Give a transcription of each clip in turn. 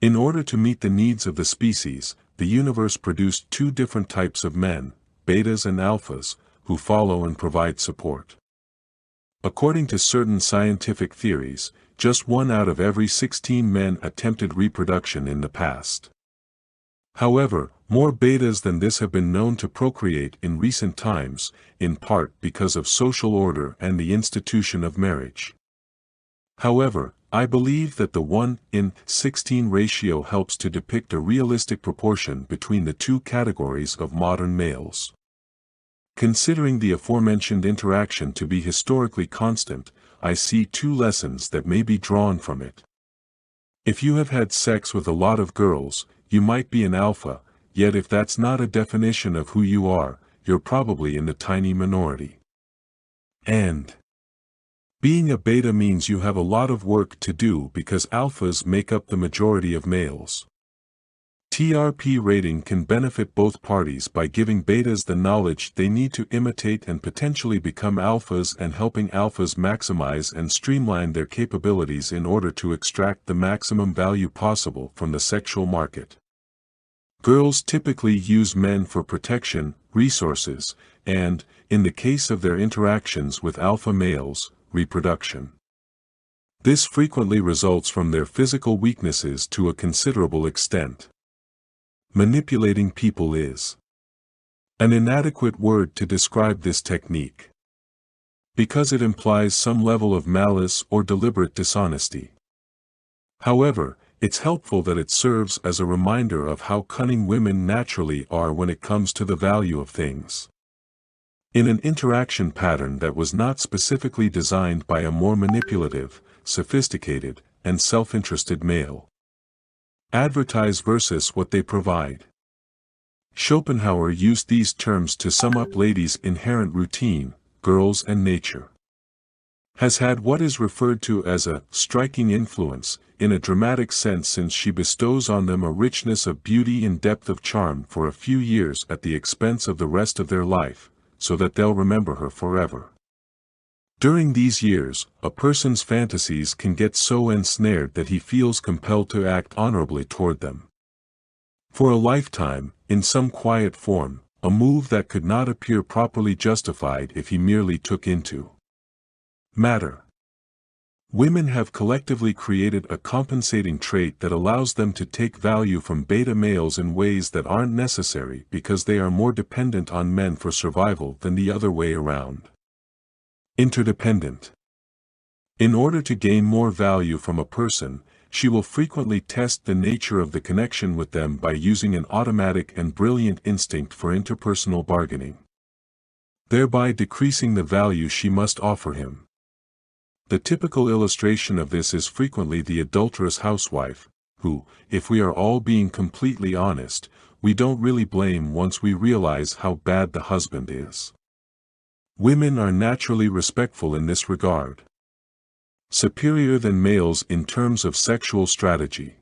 In order to meet the needs of the species, the universe produced two different types of men, betas and alphas, who follow and provide support. According to certain scientific theories, just 1 out of every 16 men attempted reproduction in the past. However, more betas than this have been known to procreate in recent times, in part because of social order and the institution of marriage. However, I believe that the 1 in 16 ratio helps to depict a realistic proportion between the two categories of modern males. Considering the aforementioned interaction to be historically constant, I see two lessons that may be drawn from it. If you have had sex with a lot of girls, you might be an alpha, yet if that's not a definition of who you are, you're probably in the tiny minority. And being a beta means you have a lot of work to do because alphas make up the majority of males. TRP rating can benefit both parties by giving betas the knowledge they need to imitate and potentially become alphas, and helping alphas maximize and streamline their capabilities in order to extract the maximum value possible from the sexual market. Girls typically use men for protection, resources, and, in the case of their interactions with alpha males, reproduction. This frequently results from their physical weaknesses to a considerable extent. Manipulating people is an inadequate word to describe this technique, because it implies some level of malice or deliberate dishonesty. However, it's helpful that it serves as a reminder of how cunning women naturally are when it comes to the value of things. In an interaction pattern that was not specifically designed by a more manipulative, sophisticated, and self-interested male. Advertise versus what they provide. Schopenhauer used these terms to sum up ladies' inherent routine, girls and nature. Has had what is referred to as a striking influence, in a dramatic sense, since she bestows on them a richness of beauty and depth of charm for a few years at the expense of the rest of their life, so that they'll remember her forever. During these years, a person's fantasies can get so ensnared that he feels compelled to act honorably toward them. For a lifetime, in some quiet form, a move that could not appear properly justified if he merely took into matter. Women have collectively created a compensating trait that allows them to take value from beta males in ways that aren't necessary because they are more dependent on men for survival than the other way around. Interdependent. In order to gain more value from a person, she will frequently test the nature of the connection with them by using an automatic and brilliant instinct for interpersonal bargaining, thereby decreasing the value she must offer him. The typical illustration of this is frequently the adulterous housewife, who, if we are all being completely honest, we don't really blame once we realize how bad the husband is. Women are naturally respectful in this regard. Superior than males in terms of sexual strategy.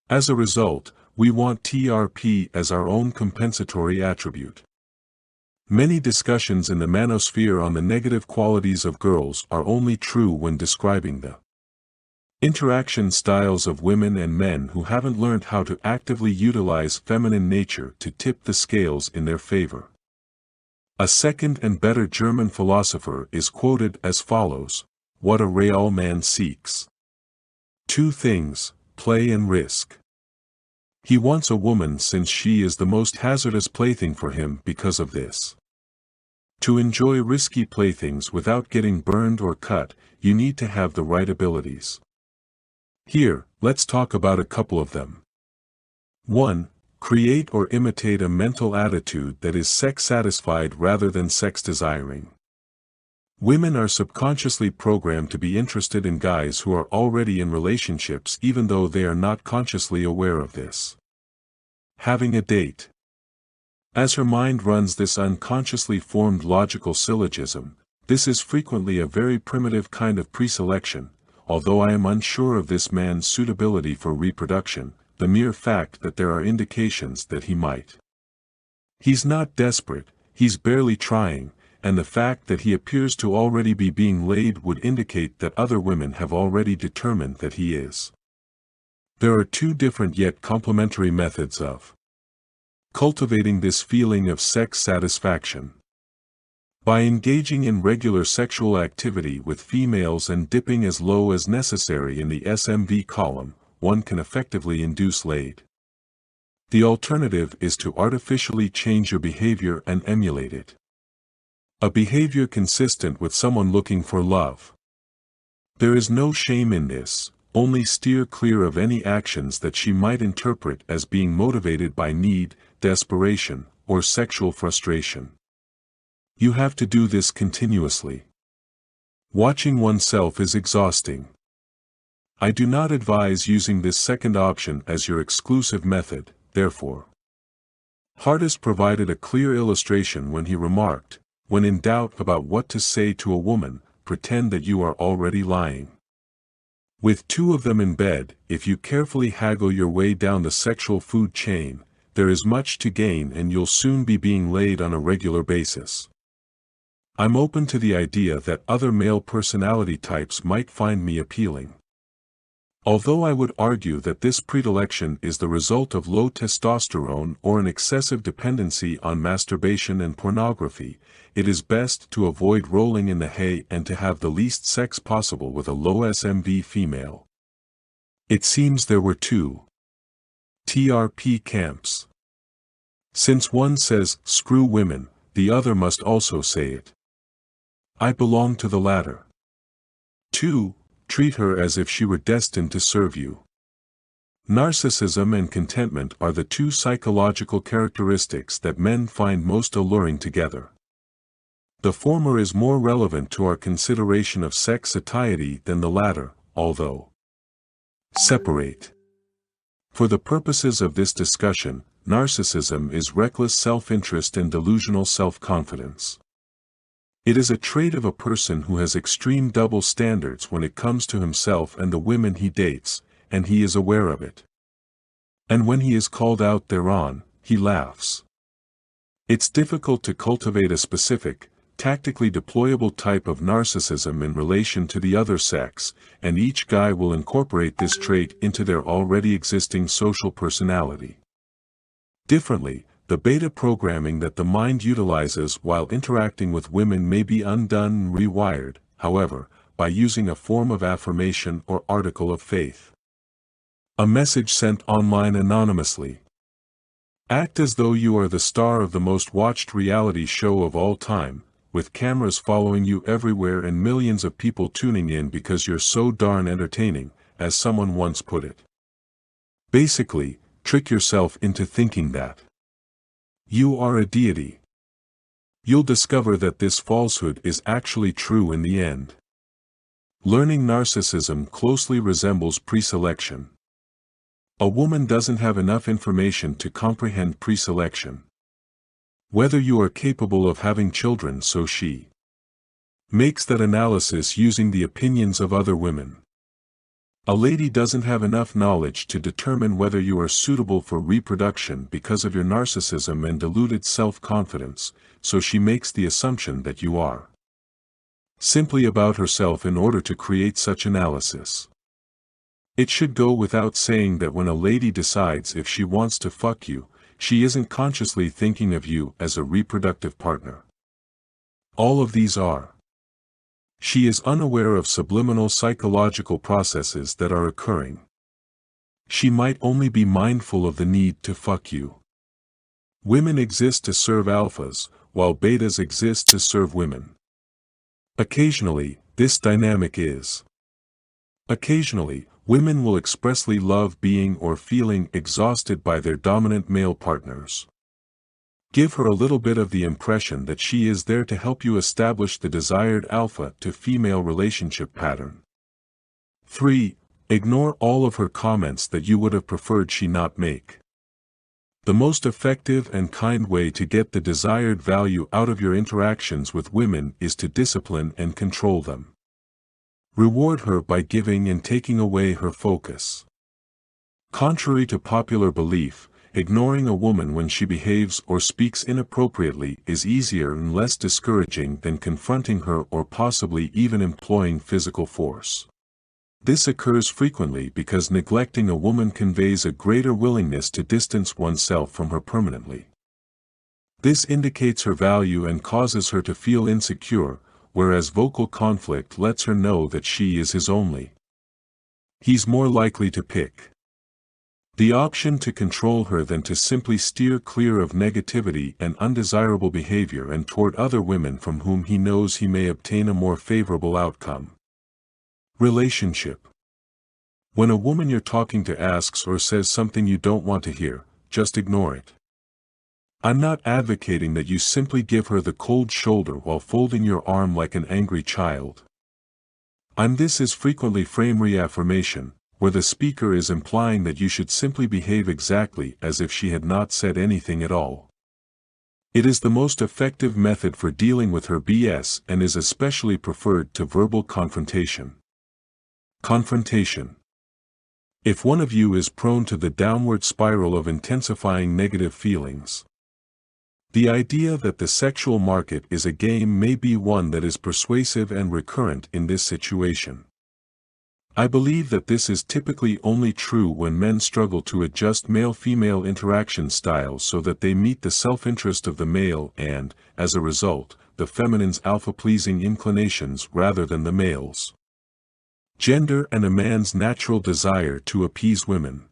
As a result, we want TRP as our own compensatory attribute. Many discussions in the manosphere on the negative qualities of girls are only true when describing the interaction styles of women and men who haven't learned how to actively utilize feminine nature to tip the scales in their favor. A second and better German philosopher is quoted as follows: "What a real man seeks. 2 things, play and risk. He wants a woman since she is the most hazardous plaything for him because of this. To enjoy risky playthings without getting burned or cut, you need to have the right abilities." Here, let's talk about a couple of them. 1. Create or imitate a mental attitude that is sex-satisfied rather than sex-desiring. Women are subconsciously programmed to be interested in guys who are already in relationships even though they are not consciously aware of this. Having a date. As her mind runs this unconsciously formed logical syllogism, this is frequently a very primitive kind of preselection, although I am unsure of this man's suitability for reproduction, the mere fact that there are indications that he might. He's not desperate, he's barely trying, and the fact that he appears to already be being laid would indicate that other women have already determined that he is. There are two different yet complementary methods of cultivating this feeling of sex satisfaction. By engaging in regular sexual activity with females and dipping as low as necessary in the SMV column, one can effectively induce LAID. The alternative is to artificially change your behavior and emulate it. A behavior consistent with someone looking for love. There is no shame in this, only steer clear of any actions that she might interpret as being motivated by need, desperation, or sexual frustration. You have to do this continuously. Watching oneself is exhausting. I do not advise using this second option as your exclusive method, therefore. Hardest provided a clear illustration when he remarked, "When in doubt about what to say to a woman, pretend that you are already lying." With two of them in bed, if you carefully haggle your way down the sexual food chain, there is much to gain and you'll soon be being laid on a regular basis. I'm open to the idea that other male personality types might find me appealing. Although I would argue that this predilection is the result of low testosterone or an excessive dependency on masturbation and pornography, it is best to avoid rolling in the hay and to have the least sex possible with a low SMV female. It seems there were two TRP camps. Since one says, "Screw women," the other must also say it. I belong to the latter. 2. Treat her as if she were destined to serve you. Narcissism and contentment are the two psychological characteristics that men find most alluring together. The former is more relevant to our consideration of sex satiety than the latter, although separate. For the purposes of this discussion, narcissism is reckless self-interest and delusional self-confidence. It is a trait of a person who has extreme double standards when it comes to himself and the women he dates, and he is aware of it. And when he is called out thereon, he laughs. It's difficult to cultivate a specific, tactically deployable type of narcissism in relation to the other sex, and each guy will incorporate this trait into their already existing social personality. Differently, the beta programming that the mind utilizes while interacting with women may be undone and rewired, however, by using a form of affirmation or article of faith. A message sent online anonymously. Act as though you are the star of the most watched reality show of all time, with cameras following you everywhere and millions of people tuning in because you're so darn entertaining, as someone once put it. Basically, trick yourself into thinking that you are a deity. You'll discover that this falsehood is actually true in the end. Learning narcissism closely resembles preselection. A woman doesn't have enough information to comprehend preselection. Whether you are capable of having children, so she makes that analysis using the opinions of other women. A lady doesn't have enough knowledge to determine whether you are suitable for reproduction because of your narcissism and deluded self-confidence, so she makes the assumption that you are simply about herself in order to create such analysis. It should go without saying that when a lady decides if she wants to fuck you, she isn't consciously thinking of you as a reproductive partner. All of these are. She is unaware of subliminal psychological processes that are occurring. She might only be mindful of the need to fuck you. Women exist to serve alphas, while betas exist to serve women. Occasionally, this dynamic is. Occasionally, women will expressly love being or feeling exhausted by their dominant male partners. Give her a little bit of the impression that she is there to help you establish the desired alpha-to-female relationship pattern. 3. Ignore all of her comments that you would have preferred she not make. The most effective and kind way to get the desired value out of your interactions with women is to discipline and control them. Reward her by giving and taking away her focus. Contrary to popular belief, ignoring a woman when she behaves or speaks inappropriately is easier and less discouraging than confronting her or possibly even employing physical force. This occurs frequently because neglecting a woman conveys a greater willingness to distance oneself from her permanently. This indicates her value and causes her to feel insecure, whereas vocal conflict lets her know that she is his only. He's more likely to pick the option to control her than to simply steer clear of negativity and undesirable behavior and toward other women from whom he knows he may obtain a more favorable outcome. Relationship. When a woman you're talking to asks or says something you don't want to hear, just ignore it. I'm not advocating that you simply give her the cold shoulder while folding your arm like an angry child. This is frequently frame reaffirmation, where the speaker is implying that you should simply behave exactly as if she had not said anything at all. It is the most effective method for dealing with her BS and is especially preferred to verbal confrontation. Confrontation. If one of you is prone to the downward spiral of intensifying negative feelings, the idea that the sexual market is a game may be one that is persuasive and recurrent in this situation. I believe that this is typically only true when men struggle to adjust male-female interaction styles so that they meet the self-interest of the male and, as a result, the feminine's alpha-pleasing inclinations rather than the male's. Gender and a man's natural desire to appease women.